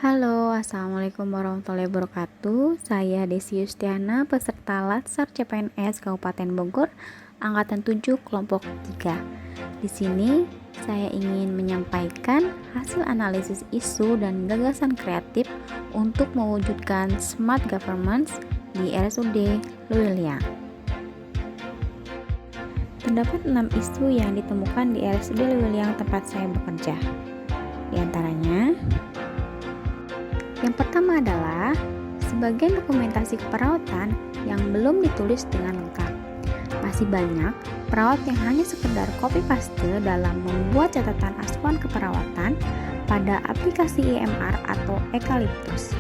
Halo, Assalamualaikum warahmatullahi wabarakatuh. Saya Desi Yustiana, peserta Latsar CPNS Kabupaten Bogor, Angkatan 7, kelompok 3. Di sini, saya ingin menyampaikan hasil analisis isu dan gagasan kreatif untuk mewujudkan smart governance di RSUD Luiliang. Terdapat 6 isu yang ditemukan di RSUD Luiliang tempat saya bekerja. Di antaranya, yang pertama adalah sebagian dokumentasi keperawatan yang belum ditulis dengan lengkap. Masih banyak perawat yang hanya sekedar copy paste dalam membuat catatan asuhan keperawatan pada aplikasi EMR atau Eucalyptus.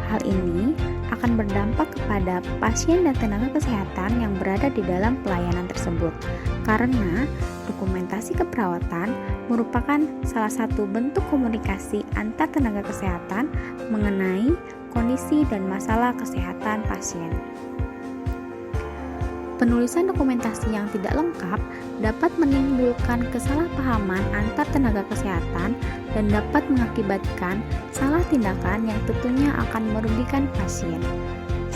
Hal ini akan berdampak kepada pasien dan tenaga kesehatan yang berada di dalam pelayanan tersebut, karena dokumentasi keperawatan merupakan salah satu bentuk komunikasi antar tenaga kesehatan mengenai kondisi dan masalah kesehatan pasien. Penulisan dokumentasi yang tidak lengkap dapat menimbulkan kesalahpahaman antar tenaga kesehatan dan dapat mengakibatkan salah tindakan yang tentunya akan merugikan pasien.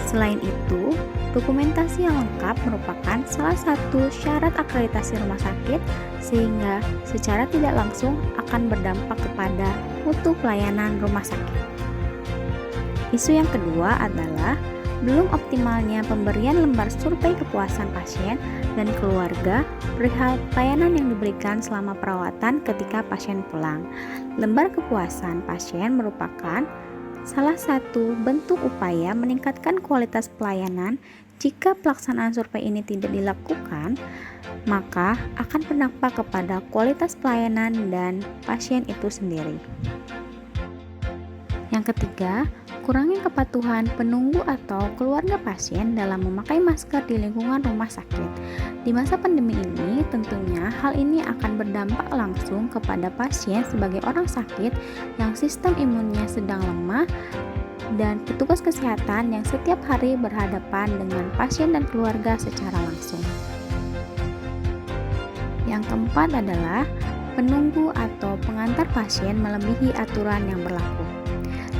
Selain itu, dokumentasi yang lengkap merupakan salah satu syarat akreditasi rumah sakit sehingga secara tidak langsung akan berdampak kepada mutu pelayanan rumah sakit. Isu yang kedua adalah belum optimalnya pemberian lembar survei kepuasan pasien dan keluarga perihal pelayanan yang diberikan selama perawatan ketika pasien pulang. Lembar kepuasan pasien merupakan salah satu bentuk upaya meningkatkan kualitas pelayanan. Jika pelaksanaan survei ini tidak dilakukan, maka akan berdampak kepada kualitas pelayanan dan pasien itu sendiri. Yang ketiga, kurangnya kepatuhan penunggu atau keluarga pasien dalam memakai masker di lingkungan rumah sakit. Di masa pandemi ini, tentunya hal ini akan berdampak langsung kepada pasien sebagai orang sakit yang sistem imunnya sedang lemah dan petugas kesehatan yang setiap hari berhadapan dengan pasien dan keluarga secara langsung. Yang keempat adalah penunggu atau pengantar pasien melebihi aturan yang berlaku.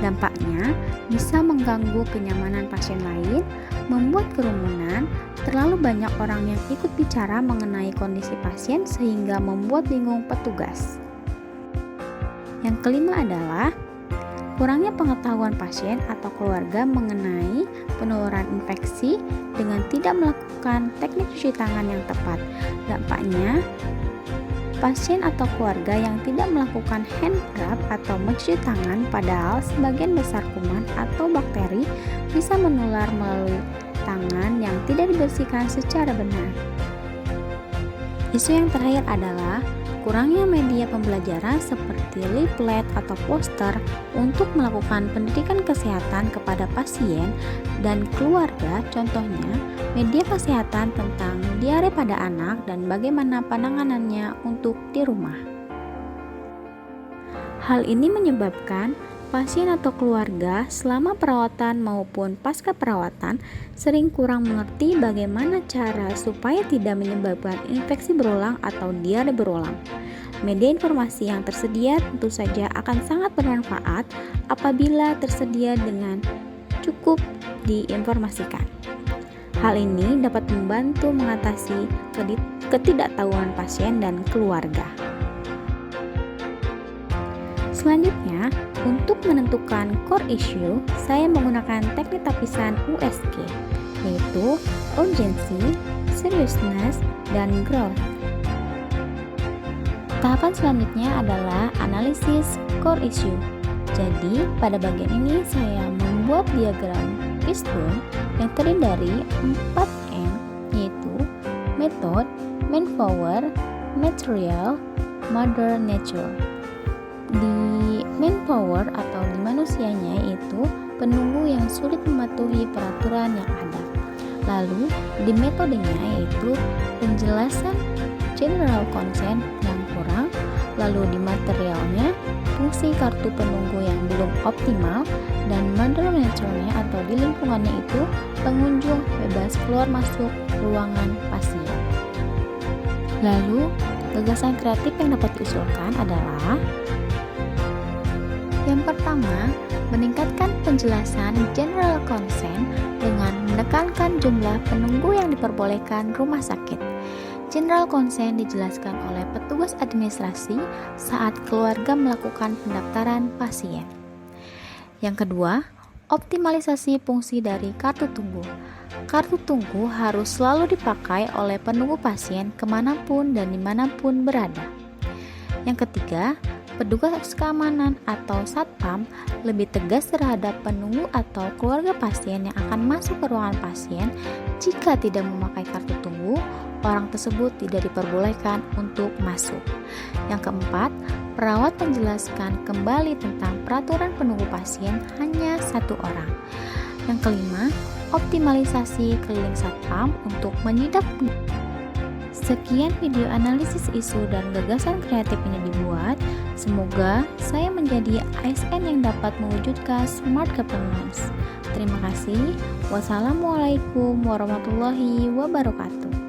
Dampaknya bisa mengganggu kenyamanan pasien lain, membuat kerumunan, terlalu banyak orang yang ikut bicara mengenai kondisi pasien sehingga membuat bingung petugas. Yang kelima adalah kurangnya pengetahuan pasien atau keluarga mengenai penularan infeksi dengan tidak melakukan teknik cuci tangan yang tepat. Dampaknya, pasien atau keluarga yang tidak melakukan hand rub atau mencuci tangan padahal sebagian besar kuman atau bakteri bisa menular melalui tangan yang tidak dibersihkan secara benar. Isu yang terakhir adalah kurangnya media pembelajaran seperti leaflet atau poster untuk melakukan pendidikan kesehatan kepada pasien dan keluarga, contohnya media kesehatan tentang diare pada anak dan bagaimana penanganannya untuk di rumah. Hal ini menyebabkan pasien atau keluarga selama perawatan maupun pasca perawatan sering kurang mengerti bagaimana cara supaya tidak menyebabkan infeksi berulang atau diare berulang. Media informasi yang tersedia tentu saja akan sangat bermanfaat apabila tersedia dengan cukup diinformasikan. Hal ini dapat membantu mengatasi ketidaktahuan pasien dan keluarga. Selanjutnya, untuk menentukan core issue, saya menggunakan teknik tapisan USG, yaitu urgency, seriousness, dan growth. Tahapan selanjutnya adalah analisis core issue. Jadi, pada bagian ini saya membuat diagram fishbone yang terdiri dari 4M, yaitu method, manpower, material, mother nature. Di manpower atau di manusianya yaitu penunggu yang sulit mematuhi peraturan yang ada. Lalu di metodenya yaitu penjelasan general consent yang kurang. Lalu di materialnya fungsi kartu penunggu yang belum optimal, dan mother nature-nya atau di lingkungannya itu pengunjung bebas keluar masuk ruangan pasien. Lalu gagasan kreatif yang dapat diusulkan adalah Yang pertama, meningkatkan penjelasan general consent dengan menekankan jumlah penunggu yang diperbolehkan rumah sakit. General consent dijelaskan oleh petugas administrasi saat keluarga melakukan pendaftaran pasien. Yang kedua, optimalisasi fungsi dari kartu tunggu. Kartu tunggu harus selalu dipakai oleh penunggu pasien kemanapun dan dimanapun berada. Yang ketiga, petugas keamanan atau satpam lebih tegas terhadap penunggu atau keluarga pasien yang akan masuk ke ruangan pasien. Jika tidak memakai kartu tunggu, orang tersebut tidak diperbolehkan untuk masuk. Yang keempat, perawat menjelaskan kembali tentang peraturan penunggu pasien hanya satu orang. Yang kelima, optimalisasi keliling satpam untuk menyidak. Sekian video analisis isu dan gagasan kreatif ini dibuat. Semoga saya menjadi ASN yang dapat mewujudkan smart governance. Terima kasih. Wassalamualaikum warahmatullahi wabarakatuh.